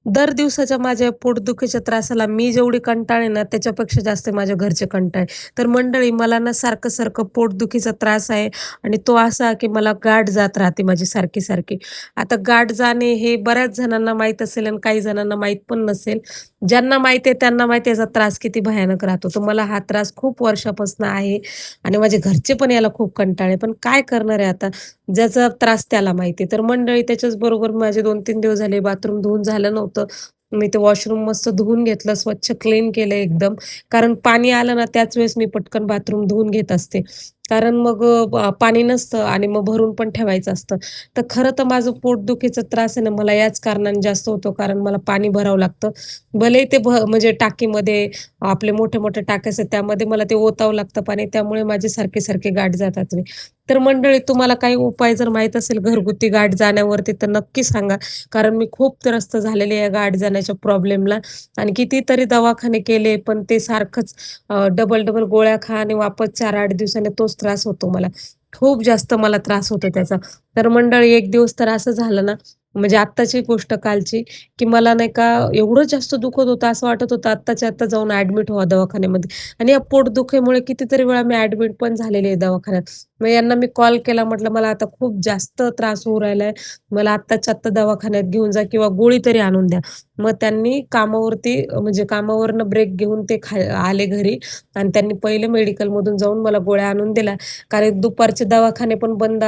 दर दिवसाच्या माझ्या पोटदुखीच्या त्रासाला मी जेवढी कंटाळले ना, त्याच्यापेक्षा जास्त माझ्या घरचे कंटाळले. तर मंडळी मला ना सारखं-सारखं पोटदुखीचा त्रास आहे आणि तो असा की मला गाठ जात राहते माझी सारखी-सारखी. आता गाठ जाणे हे बऱ्याच जणांना माहीत असेल आणि काही जणांना माहीत पण नसेल. ज्यांना माहिती आहे त्यांना माहिती आहे याचा त्रास किती भयानक राहतो. तर मला हा त्रास खूप वर्षापासून आहे आणि माझे घरचे पण याला खूप कंटाळले. पण काय करणार आहे आता? ज्याचा त्रास त्याला माहिती तर मंडळी त्याच्याच बरोबर माझे 2-3 दिवस झाले बाथरूम धुवून झालं नव्हतं. मी ते वॉशरूम मस्त धुवून घेतलं, स्वच्छ क्लीन केलं एकदम. कारण पाणी आलं ना त्याच वेळेस मी पटकन बाथरूम धुवून घेत असते. कारण मग पाणी नसतं आणि मग भरून पण ठेवायचं असतं. तर खरं तर माझं पोटदुखीचा त्रास आहे ना मला याच कारणाने जास्त होतो कारण मला पाणी भरावं लागतं. भलेही ते म्हणजे टाकीमध्ये आपले मोठे-मोठे टाके असतात त्यामध्ये मला ते ओतावं लागतं पाणी त्यामुळे माझे सारखे-सारखे गाठ जातात. तर मंडळी तुम्हाला काही उपाय जर माहीत असेल घरगुती गाठ जाण्यावरती तर नक्की सांगा. कारण मी खूप त्रस्त झालेले आहे गाठ जाण्याच्या प्रॉब्लेमला आणि कितीतरी दवाखाने केले, पण ते सारखंच डबल-डबल गोळ्या खा आणि वापस 4-8 दिवसांनी तोच त्रास होतो मला. खूप जास्त मला त्रास होतो त्याचा. तर मंडळी एक दिवस तर असं झालं ना, म्हणजे आत्ताची गोष्ट कालची, की मला नाही का एवढं जास्त दुखत होतं, असं वाटत होतं आत्ताच्या आत्ता जाऊन ॲडमिट व्हावं दवाखान्यामध्ये आणि या पोटदुखीमुळे कितीतरी वेळा मी ॲडमिट पण झालेली आहे दवाखान्यात. मग यांना मी कॉल केला म्हटलं, "मला आता खूप जास्त त्रास होऊ राहिलाय. मला आत्ताच्या आत्ता दवाखान्यात घेऊन जा किंवा गोळी तरी आणून द्या." मग त्यांनी कामावरती म्हणजे कामावरनं ब्रेक घेऊन ते आले घरी आणि त्यांनी पहिलं मेडिकलमधून जाऊन मला गोळ्या आणून दिल्या. कारण दुपारचे दवाखाने पण बंद